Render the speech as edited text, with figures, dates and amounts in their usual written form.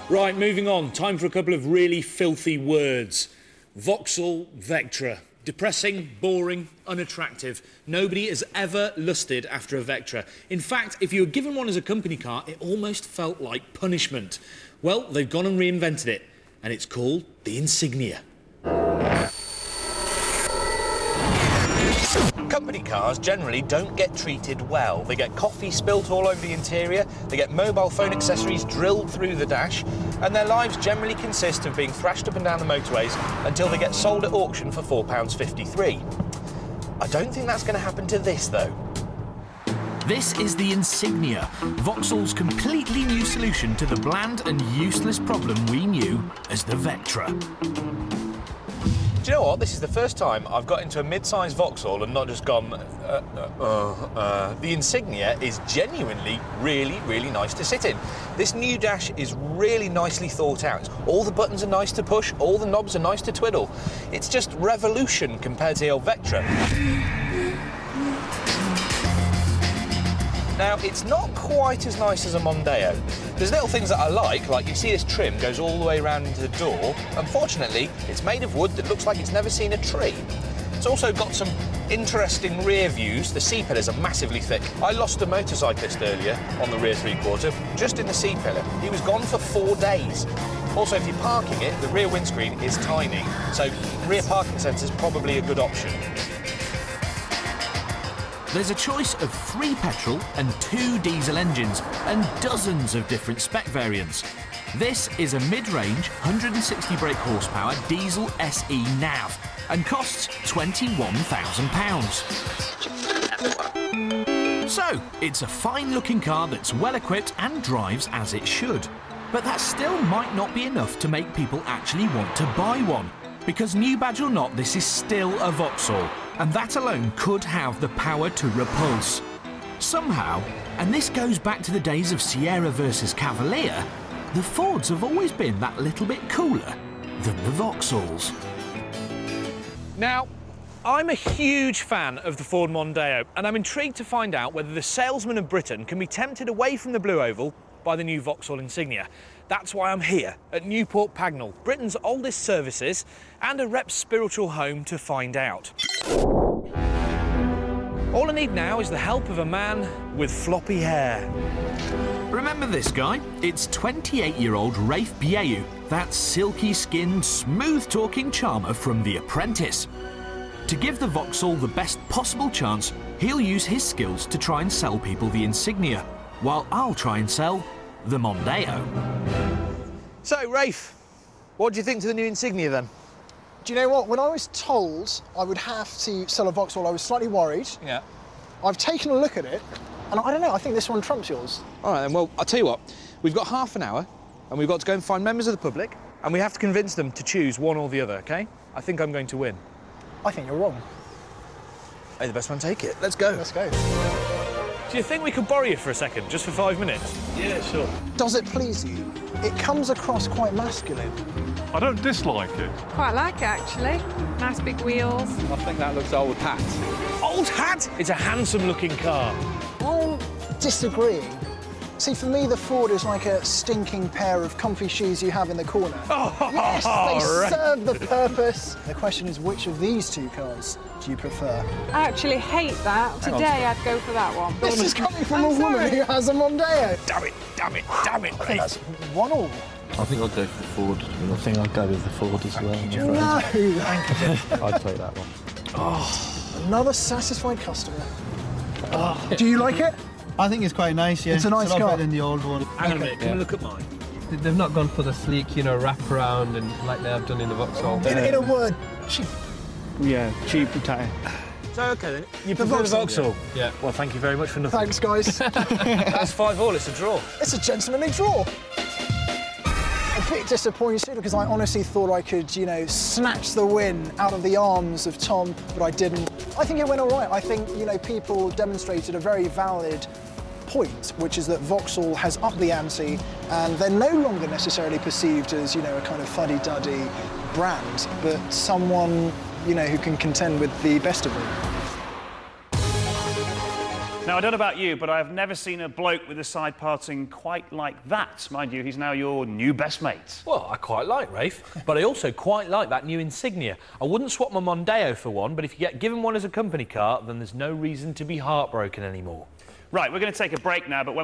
Right, moving on. Time for a couple of really filthy words. Vauxhall Vectra. Depressing, boring, unattractive. Nobody has ever lusted after a Vectra. In fact, if you were given one as a company car, it almost felt like punishment. Well, they've gone and reinvented it, and it's called the Insignia. Company cars generally don't get treated well. They get coffee spilt all over the interior, they get mobile phone accessories drilled through the dash, and their lives generally consist of being thrashed up and down the motorways until they get sold at auction for £4.53. I don't think that's going to happen to this, though. This is the Insignia, Vauxhall's completely new solution to the bland and useless problem we knew as the Vectra. Do you know what? This is the first time I've got into a mid-sized Vauxhall and not just gone, The Insignia is genuinely really nice to sit in. This new dash is really nicely thought out. All the buttons are nice to push, all the knobs are nice to twiddle. It's just revolution compared to the old Vectra. Now, it's not quite as nice as a Mondeo. There's little things that I like you see this trim goes all the way around into the door. Unfortunately, it's made of wood that looks like it's never seen a tree. It's also got some interesting rear views. The C-pillars are massively thick. I lost a motorcyclist earlier on the rear three-quarter, just in the C-pillar. He was gone for 4 days. Also, if you're parking it, the rear windscreen is tiny, so rear parking sensor is probably a good option. There's a choice of 3 petrol and 2 diesel engines and dozens of different spec variants. This is a mid-range 160 brake horsepower diesel SE nav and costs £21,000. So, it's a fine-looking car that's well-equipped and drives as it should. But that still might not be enough to make people actually want to buy one. Because new badge or not, this is still a Vauxhall, and that alone could have the power to repulse. Somehow, and this goes back to the days of Sierra versus Cavalier, the Fords have always been that little bit cooler than the Vauxhalls. Now, I'm a huge fan of the Ford Mondeo, and I'm intrigued to find out whether the salesmen of Britain can be tempted away from the Blue Oval by the new Vauxhall Insignia. That's why I'm here at Newport Pagnell, Britain's oldest services and a rep's spiritual home, to find out. All I need now is the help of a man with floppy hair. Remember this guy? It's 28-year-old Rafe Bieu, that silky-skinned, smooth-talking charmer from The Apprentice. To give the Vauxhall the best possible chance, he'll use his skills to try and sell people the Insignia, while I'll try and sell the Mondeo. So, Rafe, what do you think to the new Insignia, then? Do you know what? When I was told I would have to sell a Vauxhall, I was slightly worried. Yeah. I've taken a look at it, and I don't know, I think this one trumps yours. All right, then, well, I'll tell you what. We've got half an hour, and we've got to go and find members of the public, and we have to convince them to choose one or the other, OK? I think I'm going to win. I think you're wrong. Hey, the best man take it. Let's go. Let's go. Do you think we could borrow you for a second, just for 5 minutes? Yeah, sure. Does it please you? It comes across quite masculine. I don't dislike it. Quite like it, actually. Nice big wheels. I think that looks old hat. Old hat? It's a handsome-looking car. I'm disagreeing. See, for me, the Ford is like a stinking pair of comfy shoes you have in the corner. Oh, yes, they right. serve the purpose. The question is, which of these 2 cars do you prefer? I actually hate that. Today, I'd go for that one. This is coming from I'm a woman who has a Mondeo. Damn it, damn it, damn it. I think that's 1-1. I think I'll go for the Ford. I think I'll go with the Ford as well. No! I'd take that one. Oh, another satisfied customer. Oh. Do you like it? I think it's quite nice, yeah. It's a nice lot car. better than the old one. Hang on a minute, can we look at mine? They've not gone for the sleek, you know, wrap-around and like they have done in the Vauxhall. In a word, cheap. Yeah, cheap and tight. So, OK, then, you prefer the Vauxhall? Yeah. Well, thank you very much for nothing. Thanks, guys. That's 5-all, it's a draw. It's a gentlemanly draw. A bit disappointed because I honestly thought I could, you know, snatch the win out of the arms of Tom, but I didn't. I think it went all right. I think, you know, people demonstrated a very valid point, which is that Vauxhall has upped the ante and they're no longer necessarily perceived as, you know, a kind of fuddy-duddy brand, but someone, you know, who can contend with the best of them. Now, I don't know about you, but I've never seen a bloke with a side parting quite like that. Mind you, he's now your new best mate. Well, I quite like Rafe, but I also quite like that new Insignia. I wouldn't swap my Mondeo for one, but if you get given one as a company car, then there's no reason to be heartbroken anymore. Right, we're going to take a break now, but when